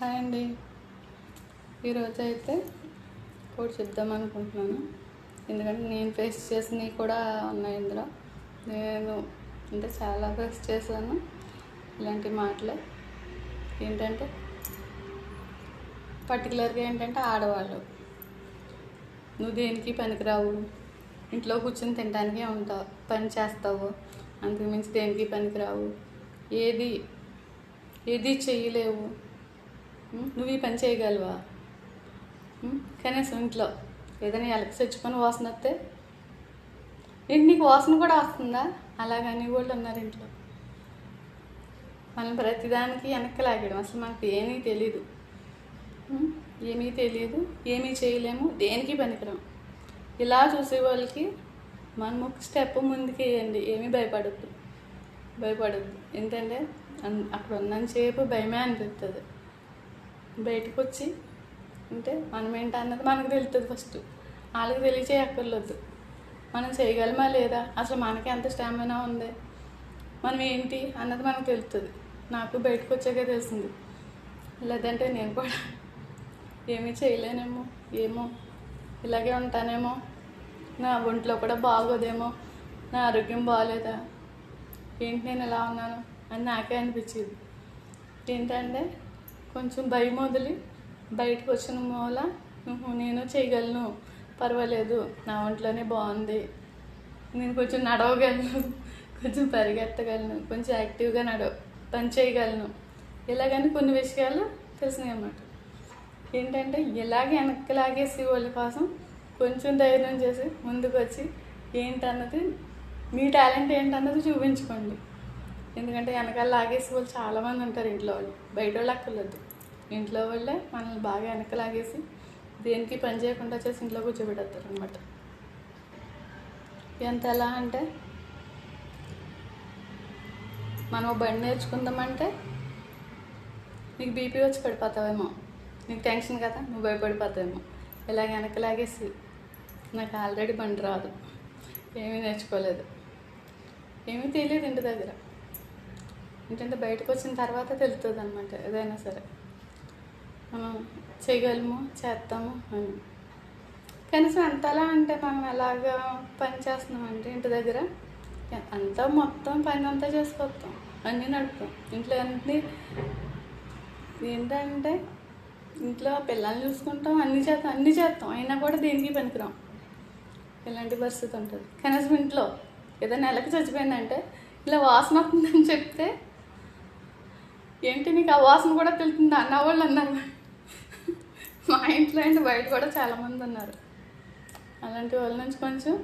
Hi అండి. ఈరోజు అయితే ఒకటి చెప్దాం అనుకుంటున్నాను. ఎందుకంటే నేను ఫేస్ చేసినవి కూడా ఉన్నాయి ఇందులో. నేను అంటే చాలా ఫేస్ చేశాను ఇలాంటి మాటలు. ఏంటంటే పర్టికులర్గా ఏంటంటే ఆడవాళ్ళు నువ్వు దేనికి పనికిరావు, ఇంట్లో కూర్చొని తినడానికే ఉంటావు, పని చేస్తావు, అంతకుమించి దేనికి పనికిరావు, ఏది చెయ్యలేవు, నువ్వు ఈ పని చేయగలవా, కనీసం ఇంట్లో ఏదైనా ఎలక చచ్చుకొని వాసన వస్తే ఏంటి నీకు వాసన కూడా వస్తుందా, అలాగని వాళ్ళు ఉన్నారు ఇంట్లో. మనం ప్రతిదానికి వెనక్కి లాగడం, అసలు మనకు ఏమీ తెలీదు, ఏమీ చేయలేము, దేనికి పనికిరాం. ఇలా చూసే వాళ్ళకి మనం ఒక స్టెప్ ముందుకు వేయండి. ఏమీ భయపడద్దు. ఎందుకంటే అక్కడ ఉన్నంతసేపు భయమే అనిపిస్తుంది. బయటకు వచ్చి అంటే మనం ఏంటన్నది మనకు తెలుస్తుంది. ఫస్ట్ వాళ్ళకి తెలియచేయక్కర్లేదు. మనం చేయగలమా లేదా, అసలు మనకి ఎంత స్టామినా ఉంది, మనం ఏంటి అన్నది మనకు తెలుస్తుంది. నాకు బయటకు వచ్చాక తెలిసింది. లేదంటే నేను కూడా ఏమీ చేయలేనేమో, ఇలాగే ఉంటానేమో, నా ఒంట్లో కూడా బాగోదేమో, నా ఆరోగ్యం బాగోలేదా, ఏంటి నేను ఇలా ఉన్నాను అని నాకే అనిపించేది. ఏంటంటే కొంచెం భయం వదిలి బయటకు వచ్చిన మూల నేను చేయగలను, పర్వాలేదు, నా ఒంట్లోనే బాగుంది, నేను కొంచెం నడవగలను, కొంచెం పరిగెత్తగలను, కొంచెం యాక్టివ్గా పని చేయగలను, ఇలాగని కొన్ని విషయాలు తెలిసినాయి అన్నమాట. ఏంటంటే ఇలాగే వెనక్కి లాగేసి వాళ్ళ కోసం కొంచెం ధైర్యం చేసి ముందుకు వచ్చి ఏంటన్నది, మీ టాలెంట్ ఏంటన్నది చూపించుకోండి. ఎందుకంటే వెనకాల లాగేసి వాళ్ళు చాలామంది ఉంటారు ఇంట్లో వాళ్ళు. బయట వాళ్ళు అక్కర్లేదు, ఇంట్లో వాళ్ళే మనల్ని బాగా వెనక లాగేసి దేనికి పని చేయకుండా చేసి ఇంట్లో కూర్చోబెడతారు అనమాట. ఎలా అంటే మనం బండి నేర్చుకుందామంటే నీకు బీపీ వచ్చి పడిపోతావేమో, నీకు టెన్షన్ కదా, నువ్వు భయపడిపోతావేమో. ఇలాగ వెనక లాగేసి నాకు ఆల్రెడీ బండి రాదు, ఏమీ నేర్చుకోలేదు, ఏమీ తెలియదు ఇంటి దగ్గర. ఏంటంటే బయటకు వచ్చిన తర్వాత తెలుస్తుంది అనమాట ఏదైనా సరే మనం చేయగలము, చేస్తాము అని. కనీసం అంతలా అంటే మనం ఎలాగా పని చేస్తున్నామంటే ఇంటి దగ్గర అంతా మొత్తం పని అంతా చేసుకొస్తాం, అన్నీ నడుపుతాం. ఇంట్లో ఏంటంటే ఇంట్లో పిల్లల్ని చూసుకుంటాం, అన్నీ చేస్తాం, అయినా కూడా దేనికి పనికిరాం. ఇలాంటి పరిస్థితి ఉంటుంది. కనీసం ఇంట్లో ఏదైనా నెలకి చచ్చిపోయిందంటే ఇలా వాసన వస్తుందని చెప్తే ఏంటి నీకు ఆ వాసన కూడా తెలుస్తుంది అన్నవాళ్ళు అన్నారు. మా ఇంట్లో ఏంటి బయట కూడా చాలామంది ఉన్నారు. అలాంటి వాళ్ళ నుంచి కొంచెం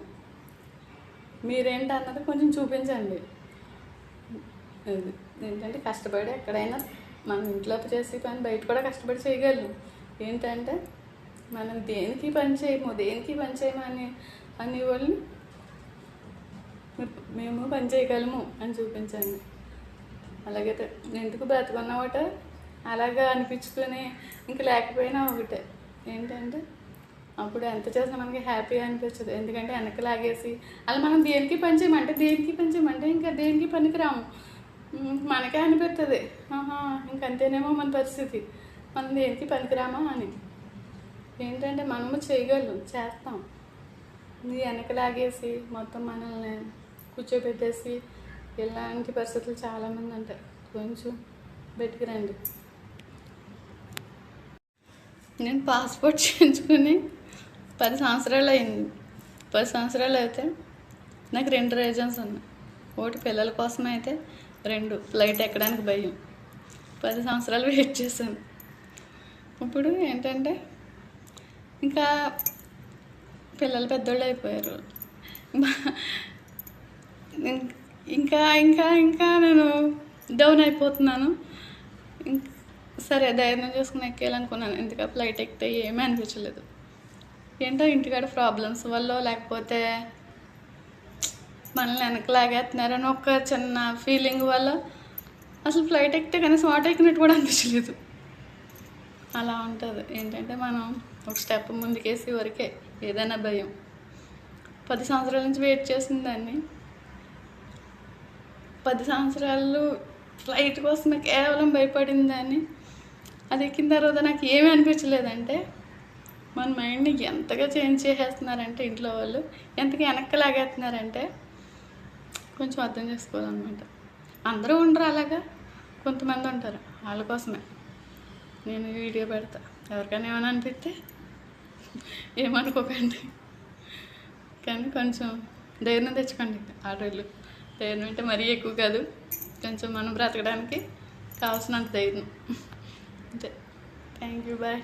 మీరేంటి అన్నది కొంచెం చూపించండి. ఏంటంటే కష్టపడి ఎక్కడైనా మనం ఇంట్లో చేసే పని బయట కూడా కష్టపడి చేయగలము. ఏంటంటే మనం దేనికి పని చేయము అని వాళ్ళని మేము పని చేయగలము అని చూపించండి. అలాగైతే ఎందుకు బ్రతుకున్నామట అలాగా అనిపించుకొని ఇంక లేకపోయినా ఒకటే. ఏంటంటే అప్పుడు ఎంత చేసినా మనకి హ్యాపీగా అనిపించదు. ఎందుకంటే వెనక్కి లాగేసి అలా మనం దేనికి పని చేయమంటే ఇంకా దేనికి పనికిరాము. మనకే అనిపిస్తుంది ఇంకంతేనేమో మన పరిస్థితి, మనం దేనికి పనికిరామా అని. ఏంటంటే మనము చేయగలం, చేస్తాం. వెనక్కి లాగేసి మొత్తం మనల్ని కూర్చోబెట్టేసి ఇలాంటి పరిస్థితులు చాలామంది ఉంటాయి. కొంచెం బయటికి రండి. నేను పాస్పోర్ట్ చేయించుకుని 10 సంవత్సరాలు అయింది. 10 సంవత్సరాలు అయితే నాకు 2 రీజన్స్ ఉన్నాయి. ఒకటి పిల్లల కోసం అయితే, 2 ఫ్లైట్ ఎక్కడానికి భయం. 10 సంవత్సరాలు వెయిట్ చేశాను. ఇప్పుడు ఏంటంటే ఇంకా పిల్లలు పెద్దోళ్ళు అయిపోయారు. ఇంకా ఇంకా ఇంకా నేను డౌన్ అయిపోతున్నాను. సరే ధైర్యం చేసుకుని ఎక్కేయాలనుకున్నాను. ఎందుకు ఫ్లైట్ ఎక్కితే ఏమీ అనిపించలేదు. ఏంటో ఇంటికాడ ప్రాబ్లమ్స్ వల్ల లేకపోతే మనల్ని వెనక్కి లాగేస్తున్నారని ఒక చిన్న ఫీలింగ్ వల్ల అసలు ఫ్లైట్ ఎక్కితే కనీసం ఆటో ఎక్కినట్టు కూడా అనిపించలేదు. అలా ఉంటుంది. ఏంటంటే మనం ఒక స్టెప్ ముందుకేసి వరకే ఏదైనా భయం. 10 సంవత్సరాల నుంచి వెయిట్ చేసిన దాన్ని 10 సంవత్సరాలు ఫ్లైట్ కోసమే కేవలం భయపడిందని అది ఎక్కిన తర్వాత నాకు ఏమీ అనిపించలేదంటే మన మైండ్ని ఎంతగా చేంజ్ చేసేస్తున్నారంటే ఇంట్లో వాళ్ళు, ఎంతగా వెనక్కి లాగేస్తున్నారంటే కొంచెం అర్థం చేసుకోవాలన్నమాట. అందరూ ఉండరు అలాగా, కొంతమంది ఉంటారు. వాళ్ళ కోసమే నేను ఈ వీడియో పెడతా. ఎవరికైనా ఏమైనా అనిపిస్తే ఏమనుకోకండి, కానీ కొంచెం ధైర్యం తెచ్చుకోండి. ఆడవాళ్ళు ధైర్యం అంటే మరీ ఎక్కువ కాదు, కొంచెం మనం బ్రతకడానికి కావాల్సినంత ధైర్యం అంతే. Thank you, bye.